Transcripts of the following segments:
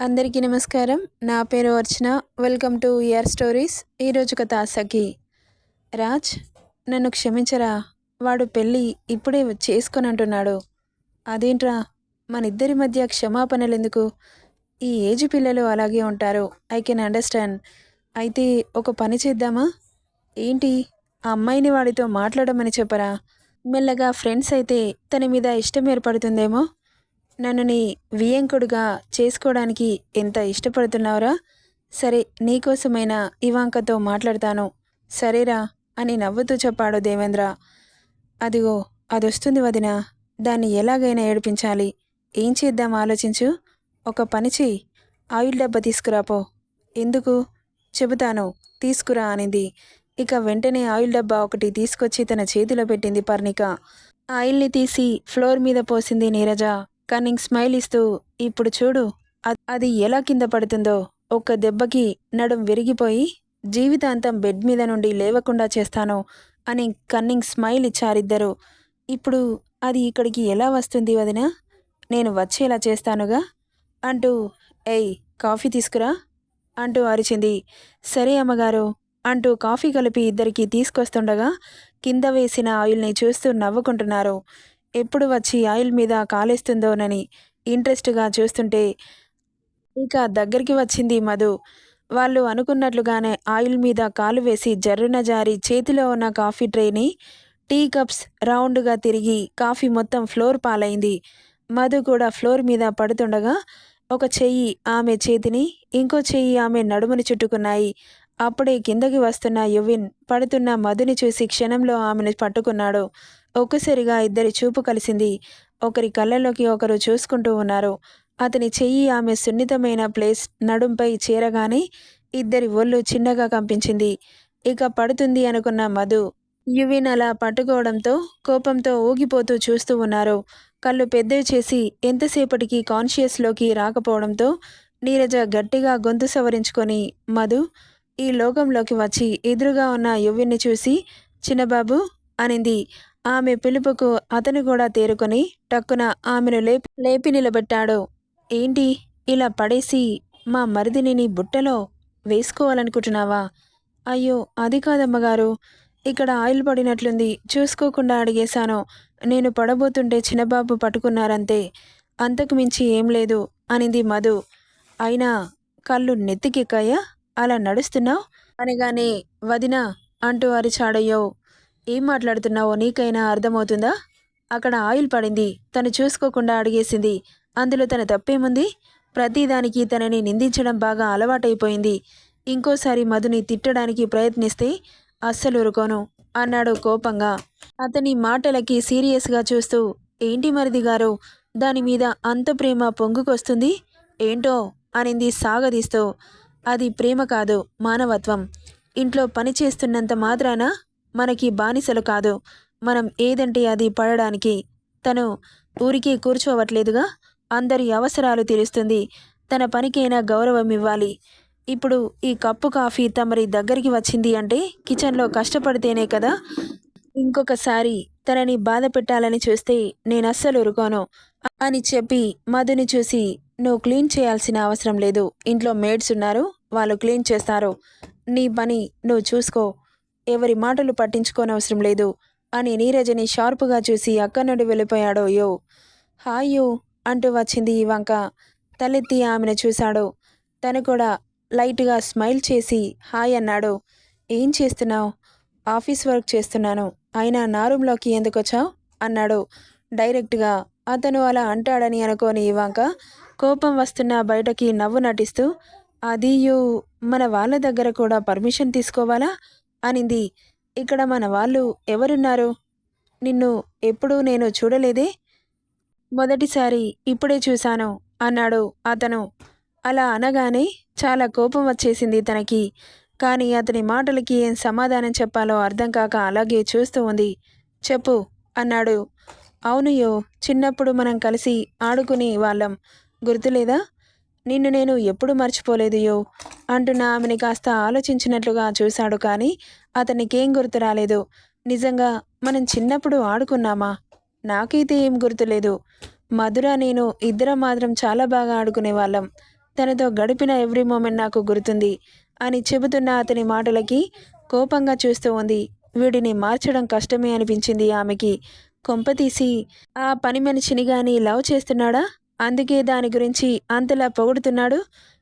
అందరికీ నమస్కారం. నా పేరు Archana. Welcome to your stories. ఈరోజు కథ సఖి. రాజ్, నన్ను క్షమించరా. వాడు పెళ్ళి ఇప్పుడే చేసుకోనంటున్నాడు. అదేంట్రా, మనిద్దరి మధ్య క్షమాపణలెందుకు? ఈ ఏజ్ పిల్లలు అలాగే ఉంటారు. I can understand. అయితే ఒక పని చేద్దామా? ఏంటి? ఆ అమ్మాయిని వాడితో మాట్లాడమని చెప్పరా. మెల్లగా ఫ్రెండ్స్ అయితే తన మీద ఇష్టం ఏర్పడుతుందేమో. నన్ను నీ వియ్యంకుడుగా చేసుకోవడానికి ఎంత ఇష్టపడుతున్నావురా. సరే, నీకోసమైనా ఇవాంకతో మాట్లాడతాను. సరేరా అని నవ్వుతూ చెప్పాడు దేవేంద్ర. అదిగో అదొస్తుంది వదినా. దాన్ని ఎలాగైనా ఏడిపించాలి. ఏం చేద్దాం ఆలోచించు. ఒక పని చెయ్యి, ఆయిల్ డబ్బా తీసుకురాపో. ఎందుకు? చెబుతాను, తీసుకురా అనింది. ఇక వెంటనే ఆయిల్ డబ్బా ఒకటి తీసుకొచ్చి తన చేతిలో పెట్టింది పర్ణిక. ఆయిల్ని తీసి ఫ్లోర్ మీద పోసింది నీరజ. కన్నింగ్ స్మైల్ ఇస్తూ, ఇప్పుడు చూడు అది ఎలా కింద పడుతుందో. ఒక్క దెబ్బకి నడుం విరిగిపోయి జీవితాంతం బెడ్ మీద నుండి లేవకుండా చేస్తాను అని కన్నింగ్ స్మైల్ ఇచ్చారిద్దరు. ఇప్పుడు అది ఇక్కడికి ఎలా వస్తుంది వదినా? నేను వచ్చేలా చేస్తానుగా అంటూ, ఏయ్ కాఫీ తీసుకురా అంటూ అరిచింది. సరే అమ్మగారు అంటూ కాఫీ కలిపి ఇద్దరికి తీసుకొస్తుండగా కింద వేసిన ఆయిల్ని చూస్తూ నవ్వుకుంటున్నారు. ఎప్పుడు వచ్చి ఆయిల్ మీద కాలేస్తుందోనని ఇంట్రెస్ట్గా చూస్తుంటే ఇక దగ్గరికి వచ్చింది మధు. వాళ్ళు అనుకున్నట్లుగానే ఆయిల్ మీద కాలు వేసి జర్రున జారి చేతిలో ఉన్న కాఫీ ట్రేని టీ కప్స్ రౌండ్గా తిరిగి కాఫీ మొత్తం ఫ్లోర్ పాలైంది. మధు కూడా ఫ్లోర్ మీద పడుతుండగా ఒక చెయ్యి ఆమె చేతిని, ఇంకో చెయ్యి ఆమె నడుముని చుట్టుకున్నాయి. అప్పుడే కిందకి వస్తున్న యువిన్ పడుతున్న మధుని చూసి క్షణంలో ఆమెను పట్టుకున్నాడు. ఒక్కసారిగా ఇద్దరి చూపు కలిసింది. ఒకరి కళ్ళలోకి ఒకరు చూసుకుంటూ ఉన్నారు. అతని చెయ్యి ఆమె సున్నితమైన ప్లేస్ నడుంపై చేరగానే ఇద్దరి ఒళ్ళు చిన్నగా కంపించింది. ఇక పడుతుంది అనుకున్న మధు యువిన్ అలా పట్టుకోవడంతో కోపంతో ఊగిపోతూ చూస్తూ ఉన్నారు. కళ్ళు పెద్దవి చేసి ఎంతసేపటికి కాన్షియస్లోకి రాకపోవడంతో నీరజ గట్టిగా గొంతు సవరించుకొని మధు ఈ లోకంలోకి వచ్చి ఎదురుగా ఉన్న యువిన్ని చూసి చిన్నబాబు అనింది. ఆమె పిలుపుకు అతను కూడా తేరుకొని టక్కున ఆమెను లేపి నిలబెట్టాడు. ఏంటి ఇలా పడేసి మా మరిదిని నీ బుట్టలో వేసుకోవాలనుకుంటున్నావా? అయ్యో అది కాదమ్మగారు, ఇక్కడ ఆయిల్ పడినట్లుంది, చూసుకోకుండా అడిగేశాను. నేను పడబోతుంటే చిన్నబాబు పట్టుకున్నారంతే, అంతకు మించి ఏం లేదు అనింది మధు. అయినా కళ్ళు నెత్తికెక్కాయా అలా నడుస్తున్నావు అనగానే వదినా అంటూ అరిచాడయ్యో. ఏం మాట్లాడుతున్నావో నీకైనా అర్థమవుతుందా? అక్కడ ఆయిల్ పడింది, తను చూసుకోకుండా అడిగేసింది. అందులో తన తప్పేముంది? ప్రతిదానికి తనని నిందించడం బాగా అలవాటైపోయింది. ఇంకోసారి మధుని తిట్టడానికి ప్రయత్నిస్తే అస్సలు ఊరుకోను అన్నాడు కోపంగా. అతని మాటలకి సీరియస్గా చూస్తూ, ఏంటి మరిది గారు, దానిమీద అంత ప్రేమ పొంగుకొస్తుంది ఏంటో అనింది సాగదీస్తూ. అది ప్రేమ కాదు, మానవత్వం. ఇంట్లో పని చేస్తున్నంత మాత్రాన మనకి బానిసలు కాదు. మనం ఏదంటే అది పడడానికి. తను ఊరికే కూర్చోవట్లేదుగా, అందరి అవసరాలు తీరుస్తుంది. తన పనికైనా గౌరవం ఇవ్వాలి. ఇప్పుడు ఈ కప్పు కాఫీ తమరి దగ్గరికి వచ్చింది అంటే కిచెన్లో కష్టపడితేనే కదా. ఇంకొకసారి తనని బాధ పెట్టాలని చూస్తే నేనస్సలు ఊరుకోను అని చెప్పి మధుని చూసి, నువ్వు క్లీన్ చేయాల్సిన అవసరం లేదు. ఇంట్లో మేడ్స్ ఉన్నారు, వాళ్ళు క్లీన్ చేస్తారు. నీ పని నువ్వు చూసుకో. ఎవరి మాటలు పట్టించుకోనవసరం లేదు అని నీరజని షార్పుగా చూసి అక్కడి నుండి వెళ్ళిపోయాడు యో. హాయ్ యో అంటూ వచ్చింది ఇవాంక. తలెత్తి ఆమెను చూశాడు. తను కూడా లైట్గా స్మైల్ చేసి హాయ్ అన్నాడు. ఏం చేస్తున్నావు? ఆఫీస్ వర్క్ చేస్తున్నాను. అయినా నా రూమ్లోకి ఎందుకొచ్చావు అన్నాడు డైరెక్ట్గా. అతను అలా అంటాడని అనుకోని ఇవాంక కోపం వస్తున్న బయటకి నవ్వు నటిస్తూ, అది యూ, మన వాళ్ళ దగ్గర కూడా పర్మిషన్ తీసుకోవాలా అనింది. ఇక్కడ మన వాళ్ళు ఎవరున్నారు? నిన్ను ఎప్పుడూ నేను చూడలేదే, మొదటిసారి ఇప్పుడే చూశాను అన్నాడు అతను. అలా అనగానే చాలా కోపం వచ్చేసింది తనకి. కానీ అతని మాటలకి ఏం సమాధానం చెప్పాలో అర్థం కాక అలాగే చూస్తూ ఉంది. చెప్పు అన్నాడు. అవునుయో, చిన్నప్పుడు మనం కలిసి ఆడుకునే వాళ్ళం, గుర్తులేదా? నిన్ను నేను ఎప్పుడు మర్చిపోలేదు యో అంటున్న ఆమెని కాస్త ఆలోచించినట్లుగా చూశాడు. కానీ అతనికేం గుర్తు రాలేదు. నిజంగా మనం చిన్నప్పుడు ఆడుకున్నామా? నాకైతే ఏం గుర్తులేదు. మధుర నేను ఇద్దరం మాత్రం చాలా బాగా ఆడుకునేవాళ్ళం. తనతో గడిపిన ఎవ్రీ మూమెంట్ నాకు గుర్తుంది అని చెబుతున్న అతని మాటలకి కోపంగా చూస్తూ ఉంది. వీడిని మార్చడం కష్టమే అనిపించింది ఆమెకి. కొంపతీసి ఆ పని మనిషిని గాని లవ్ చేస్తున్నాడా? అందుకే దాని గురించి అంతలా పొగుడుతున్నాడు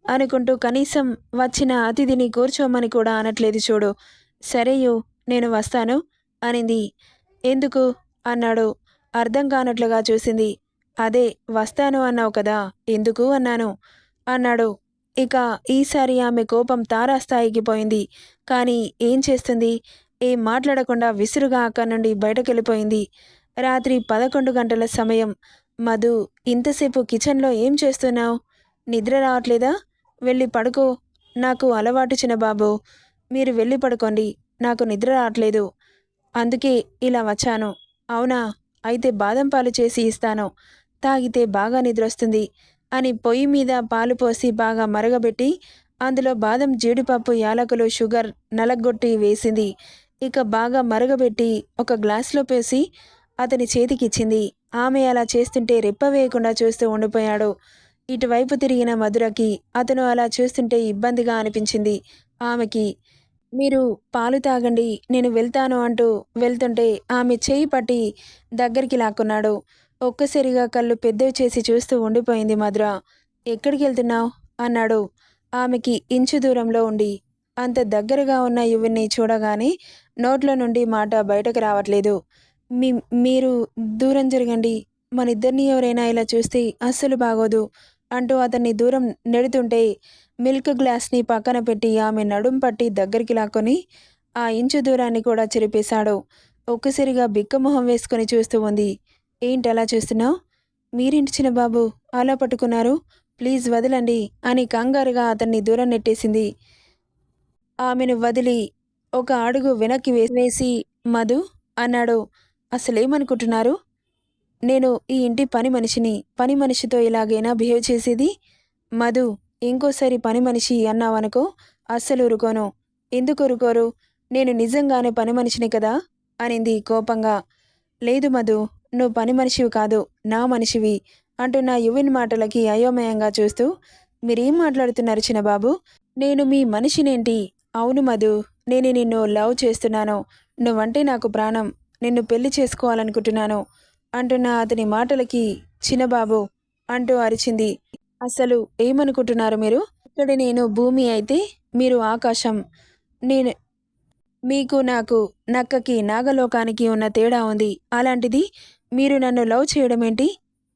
అనుకుంటూ కనీసం వచ్చిన అతిథిని కూర్చోమని కూడా అనట్లేదు చూడు. సరేయు, నేను వస్తాను అనింది. ఎందుకు అన్నాడు. అర్థం కానట్లుగా చూసింది. అదే వస్తాను అన్నావు కదా, ఎందుకు అన్నాను అన్నాడు. ఇక ఈసారి ఆమె కోపం తారాస్థాయికి పోయింది. కానీ ఏం చేస్తుంది? ఏం మాట్లాడకుండా విసురుగా అక్కడి నుండి బయటకెళ్ళిపోయింది. రాత్రి 11 గంటల సమయం. మధు, ఇంతసేపు కిచెన్లో ఏం చేస్తున్నావు? నిద్ర రావట్లేదా? వెళ్ళి పడుకో. నాకు అలవాటు చిన్నబాబు. మీరు వెళ్ళి పడుకోండి. నాకు నిద్ర రావట్లేదు. అందుకే ఇలా వచ్చాను. అవునా? అయితే బాదం పాలు చేసి ఇస్తాను. తాగితే బాగా నిద్రొస్తుంది అని పొయ్యి మీద పాలు పోసి బాగా మరగబెట్టి అందులో బాదం, జీడిపప్పు, యాలకులు, షుగర్ నలగొట్టి వేసింది. ఇక బాగా మరగబెట్టి ఒక గ్లాసులో పోసి అతని చేతికిచ్చింది. ఆమె అలా చేస్తుంటే రెప్ప వేయకుండా చూస్తూ ఉండిపోయాడు. ఇటువైపు తిరిగిన మధురకి అతను అలా చూస్తుంటే ఇబ్బందిగా అనిపించింది ఆమెకి. మీరు పాలు తాగండి, నేను వెళ్తాను అంటూ వెళ్తుంటే ఆమె చేయి పట్టి దగ్గరికి లాక్కున్నాడు. ఒక్కసారిగా కళ్ళు పెద్దవి చేసి చూస్తూ ఉండిపోయింది మధుర. ఎక్కడికి వెళ్తున్నావు అన్నాడు ఆమెకి ఇంచు దూరంలో ఉండి. అంత దగ్గరగా ఉన్న యువన్ని చూడగానే నోట్లో నుండి మాట బయటకు రావట్లేదు. మీ మీరు దూరం జరగండి, మనిద్దరిని ఎవరైనా ఇలా చూస్తే అస్సలు బాగోదు అంటూ అతన్ని దూరం నెడుతుంటే మిల్క్ గ్లాస్ని పక్కన పెట్టి ఆమె నడుం పట్టి దగ్గరికి లాక్కొని ఆ ఇంచు దూరాన్ని కూడా చెరిపేశాడు. ఒక్కసారిగా బిక్కమొహం వేసుకొని చూస్తూ ఉంది. ఏంటలా చూస్తున్నావు? మీరేంటి చిన్నబాబు అలా పట్టుకున్నారు? ప్లీజ్ వదలండి అని కంగారుగా అతన్ని దూరం నెట్టేసింది. ఆమెను వదిలి ఒక అడుగు వెనక్కి వేసి మధు అన్నాడు. అసలేమనుకుంటున్నారు? నేను ఈ ఇంటి పని మనిషిని. పని మనిషితో ఇలాగైనా బిహేవ్ చేసేది? మధు, ఇంకోసారి పని మనిషి అన్నావనుకో అస్సలు ఊరుకోను. ఎందుకు ఊరుకోరు? నేను నిజంగానే పని మనిషిని కదా అనింది కోపంగా. లేదు మధు, నువ్వు పని మనిషివి కాదు, నా మనిషివి అంటున్న యువన్ మాటలకి అయోమయంగా చూస్తూ, మీరేం మాట్లాడుతున్నారు చిన్నబాబు? నేను మీ మనిషినేంటి? అవును మధు, నేను నిన్ను లవ్ చేస్తున్నాను. నువ్వంటే నాకు ప్రాణం. నిన్ను పెళ్లి చేసుకోవాలనుకుంటున్నాను అంటున్న అతని మాటలకి చిన్నబాబు అంటూ అరిచింది. అసలు ఏమనుకుంటున్నారు మీరు? ఇక్కడ నేను భూమి అయితే మీరు ఆకాశం. నేను మీకు నాకు నక్కకి నాగలోకానికి ఉన్న తేడా ఉంది. అలాంటిది మీరు నన్ను లవ్ చేయడం ఏంటి?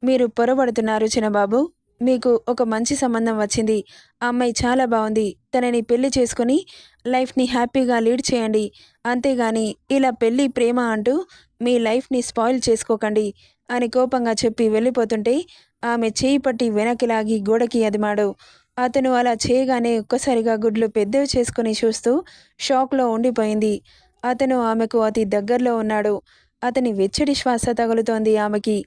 మీరు పొరబడుతున్నారు చిన్నబాబు. మీకు ఒక మంచి సంబంధం వచ్చింది. ఆ అమ్మాయి చాలా బాగుంది. తనని పెళ్లి చేసుకుని లైఫ్ని హ్యాపీగా లీడ్ చేయండి. అంతేగాని ఇలా పెళ్లి ప్రేమ అంటూ మీ లైఫ్ని స్పాయిల్ చేసుకోకండి అని కోపంగా చెప్పి వెళ్ళిపోతుంటే ఆమె చేయి పట్టి వెనక్కి లాగి గోడకి అదిమాడు. అతను అలా చేయగానే ఒక్కసారిగా గుడ్లు పెద్దవి చేసుకుని చూస్తూ షాక్లో ఉండిపోయింది. అతను ఆమెకు అతి దగ్గరలో ఉన్నాడు. అతని వెచ్చడి శ్వాస తగులుతోంది ఆమెకి.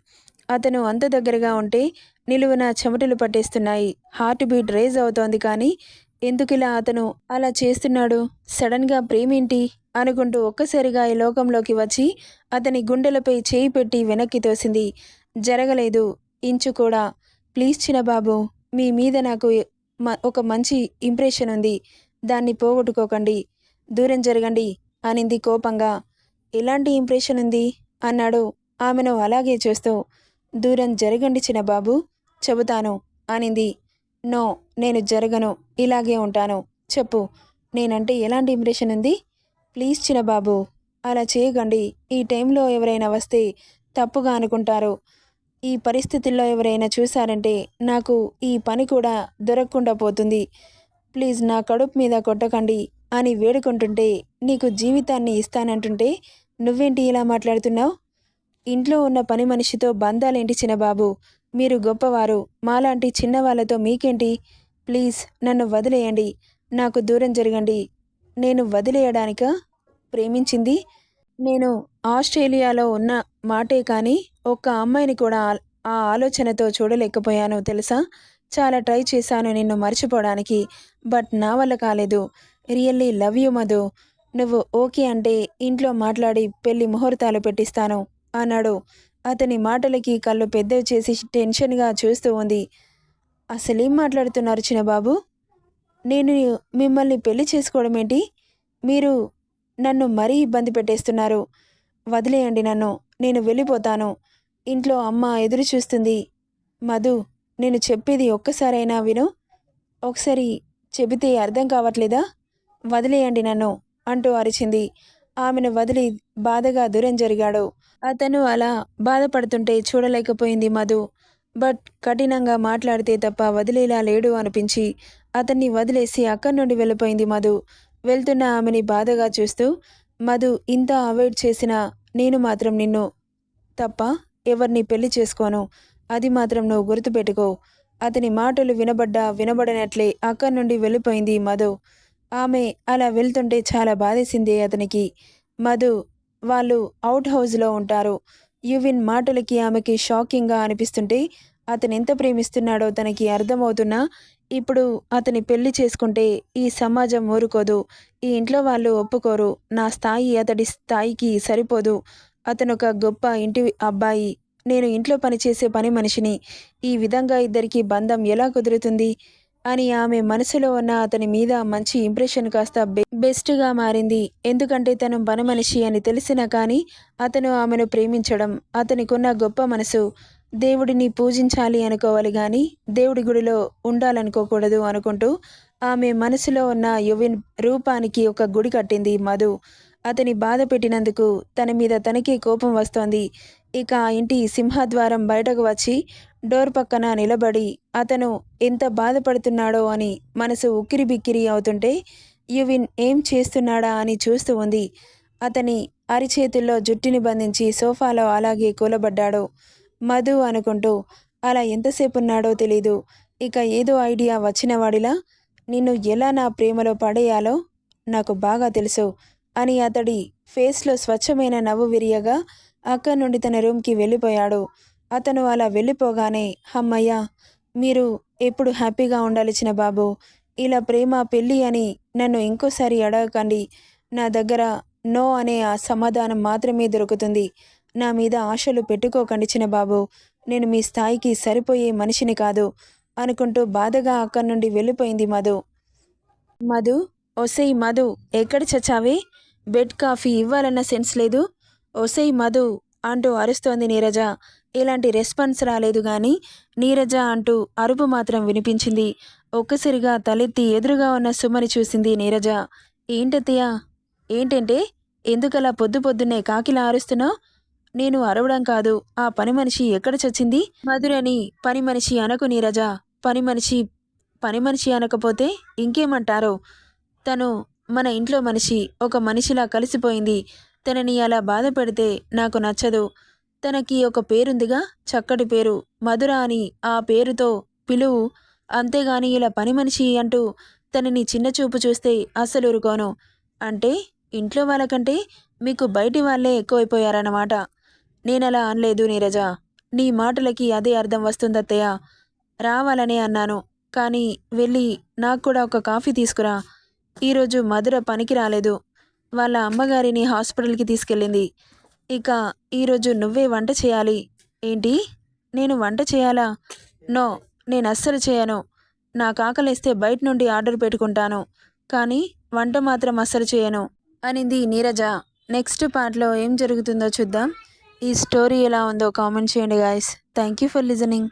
అతను అంత దగ్గరగా ఉంటే నిలువున చెమటలు పట్టేస్తున్నాయి. హార్ట్ బీట్ రేజ్ అవుతోంది. కానీ ఎందుకిలా అతను అలా చేస్తున్నాడు? సడన్గా ప్రేమేంటి అనుకుంటూ ఒక్కసారిగా ఈ లోకంలోకి వచ్చి అతని గుండెలపై చేయి పెట్టి వెనక్కి తోసింది. జరగలేదు ఇంచు కూడా. ప్లీజ్ చిన్నబాబు, మీ మీద నాకు ఒక మంచి ఇంప్రెషన్ ఉంది. దాన్ని పోగొట్టుకోకండి. దూరం జరగండి అనింది కోపంగా. ఎలాంటి ఇంప్రెషన్ ఉంది అన్నాడు ఆమెను అలాగే చూస్తూ. దూరం జరగండి చిన్నబాబు, చెబుతాను అనింది. నో, నేను జరగను, ఇలాగే ఉంటాను. చెప్పు, నేనంటే ఎలాంటి ఇంప్రెషన్ ఉంది? ప్లీజ్ చిన్నబాబు, అలా చేయకండి. ఈ టైంలో ఎవరైనా వస్తే తప్పుగా అనుకుంటారు. ఈ పరిస్థితుల్లో ఎవరైనా చూశారంటే నాకు ఈ పని కూడా దొరకకుండా పోతుంది. ప్లీజ్ నా కడుపు మీద కొట్టకండి అని వేడుకుంటుంటే నీకు జీవితాన్ని ఇస్తానంటుంటే నువ్వేంటి ఇలా మాట్లాడుతున్నావు? ఇంట్లో ఉన్న పని మనిషితో బంధాలేంటి చిన్నబాబు? మీరు గొప్పవారు. మాలాంటి చిన్నవాళ్ళతో మీకేంటి? ప్లీజ్ నన్ను వదిలేయండి. నాకు దూరం జరగండి. నేను వదిలేయడానికా ప్రేమించింది? నేను ఆస్ట్రేలియాలో ఉన్న మాటే కానీ ఒక్క అమ్మాయిని కూడా ఆ ఆలోచనతో చూడలేకపోయాను తెలుసా? చాలా ట్రై చేశాను నిన్ను మర్చిపోవడానికి. బట్ నా వల్ల కాలేదు. Really love you Madhu. నువ్వు ఓకే అంటే ఇంట్లో మాట్లాడి పెళ్లి ముహూర్తాలు పెట్టిస్తాను అన్నాడు. అతని మాటలకి కళ్ళు పెద్దవి చేసి టెన్షన్గా చూస్తూ ఉంది. అసలేం మాట్లాడుతున్నారు చిన్నబాబు? నేను మిమ్మల్ని పెళ్లి చేసుకోవడం ఏంటి? మీరు నన్ను మరీ ఇబ్బంది పెట్టేస్తున్నారు. వదిలేయండి నన్ను. నేను వెళ్ళిపోతాను. ఇంట్లో అమ్మ ఎదురు చూస్తుంది. మధు, నేను చెప్పేది ఒక్కసారైనా విను. ఒకసారి చెబితే అర్థం కావట్లేదా? వదిలేయండి నన్ను అంటూ అరిచింది. ఆమెను వదిలి బాధగా దూరం జరిగాడు. అతను అలా బాధపడుతుంటే చూడలేకపోయింది మధు. బట్ కఠినంగా మాట్లాడితే తప్ప వదిలేలా లేడు అనిపించి అతన్ని వదిలేసి అక్కడి నుండి వెళ్ళిపోయింది మధు. వెళ్తున్న ఆమెని బాధగా చూస్తూ, మధు ఇంత అవాయిడ్ చేసినా నేను మాత్రం నిన్ను తప్ప ఎవరిని పెళ్లి చేసుకోను. అది మాత్రం నువ్వు గుర్తుపెట్టుకో. అతని మాటలు వినబడ్డా వినబడనట్లే అక్కడి నుండి వెళ్ళిపోయింది మధు. ఆమె అలా వెళ్తుంటే చాలా బాధేసింది అతనికి. మధు వాళ్ళు అవుట్ హౌస్లో ఉంటారు. యువిన్ మాటలకి ఆమెకి షాకింగ్గా అనిపిస్తుంటే అతనెంత ప్రేమిస్తున్నాడో తనకి అర్థమవుతున్నా ఇప్పుడు అతని పెళ్లి చేసుకుంటే ఈ సమాజం ఊరుకోదు. ఈ ఇంట్లో వాళ్ళు ఒప్పుకోరు. నా స్థాయి అతడి స్థాయికి సరిపోదు. అతనొక గొప్ప ఇంటి అబ్బాయి. నేను ఇంట్లో పనిచేసే పని మనిషిని. ఈ విధంగా ఇద్దరికీ బంధం ఎలా కుదురుతుంది అని ఆమె మనసులో ఉన్న అతని మీద మంచి ఇంప్రెషన్ కాస్త బెస్ట్గా మారింది. ఎందుకంటే తను పని మనిషి అని తెలిసినా కానీ అతను ఆమెను ప్రేమించడం, అతనికున్న గొప్ప మనసు. దేవుడిని పూజించాలి అనుకోవాలి కానీ దేవుడి గుడిలో ఉండాలనుకోకూడదు అనుకుంటూ ఆమె మనసులో ఉన్న యువిన్ రూపానికి ఒక గుడి కట్టింది మధు. అతని బాధ పెట్టినందుకు తన మీద తనకే కోపం వస్తోంది. ఇక ఆ ఇంటి సింహద్వారం బయటకు వచ్చి డోర్ పక్కన నిలబడి అతను ఎంత బాధపడుతున్నాడో అని మనసు ఉక్కిరిబిక్కిరి అవుతుంటే యువిన్ ఏం చేస్తున్నాడా అని చూస్తూ ఉంది. అతని అరిచేతుల్లో జుట్టుని బంధించి సోఫాలో అలాగే కూలబడ్డాడు. మధు అనుకుంటూ అలా ఎంతసేపు ఉన్నాడో తెలీదు. ఇక ఏదో ఐడియా వచ్చినవాడిలా నిన్ను ఎలా నా ప్రేమలో పడేయాలో నాకు బాగా తెలుసు అని అతడి ఫేస్లో స్వచ్ఛమైన నవ్వు విరియగా అక్కడి నుండి తన రూమ్కి వెళ్ళిపోయాడు. అతను అలా వెళ్ళిపోగానే, హమ్మయ్య, మీరు ఎప్పుడు హ్యాపీగా ఉండాలి చిన్నబాబు. ఇలా ప్రేమ పెళ్ళి అని నన్ను ఇంకోసారి అడగకండి. నా దగ్గర నో అనే ఆ సమాధానం మాత్రమే దొరుకుతుంది. నా మీద ఆశలు పెట్టుకోకండి చిన్నబాబు. నేను మీ స్థాయికి సరిపోయే మనిషిని కాదు అనుకుంటూ బాధగా అక్కడి నుండి వెళ్ళిపోయింది మధు. మధు, ఒసేయ్ మధు, ఎక్కడ చచ్చావే? బెడ్ కాఫీ ఇవ్వాలన్న సెన్స్ లేదు. ఒసేయ్ మధు అంటూ అరుస్తోంది నీరజ. ఎలాంటి రెస్పాన్స్ రాలేదు గాని నీరజ అంటూ అరుపు మాత్రం వినిపించింది. ఒక్కసారిగా తలెత్తి ఎదురుగా ఉన్న సుమని చూసింది నీరజ. ఏంటత్తయ్య? ఏంటంటే ఎందుకలా పొద్దు పొద్దున్నే కాకిలా అరుస్తున్నావు? నేను అరవడం కాదు. ఆ పని మనిషి ఎక్కడ చచ్చింది? మధురని పని మనిషి అనకు నీరజ. పని మనిషి పని మనిషి అనకపోతే ఇంకేమంటారో? తను మన ఇంట్లో మనిషి. ఒక మనిషిలా కలిసిపోయింది. తనని అలా బాధ పెడితే నాకు నచ్చదు. తనకి ఒక పేరుందిగా, చక్కటి పేరు, మధుర అని. ఆ పేరుతో పిలువు. అంతేగాని ఇలా పని మనిషి అంటూ తనని చిన్నచూపు చూస్తే అస్సలు ఊరుకోను. అంటే ఇంట్లో వాళ్ళకంటే మీకు బయటి వాళ్ళే ఎక్కువైపోయారన్నమాట. నేనలా అనలేదు నీరజ. నీ మాటలకి అదే అర్థం వస్తుందత్తయ్య. రావాలనే అన్నాను. కానీ వెళ్ళి నాకు కూడా ఒక కాఫీ తీసుకురా. ఈరోజు మధుర పనికి రాలేదు. వాళ్ళ అమ్మగారిని హాస్పిటల్కి తీసుకెళ్ళింది. ఇక ఈరోజు నువ్వే వంట చేయాలి. ఏంటి? నేను వంట చేయాలా? నో, నేను అస్సలు చేయను. నాకు ఆకలిస్తే బయట నుండి ఆర్డర్ పెట్టుకుంటాను. కానీ వంట మాత్రం అస్సలు చేయను అనింది నీరజ. నెక్స్ట్ పార్ట్లో ఏం జరుగుతుందో చూద్దాం. ఈ స్టోరీ ఎలా ఉందో కామెంట్ చేయండి guys. Thank you for listening.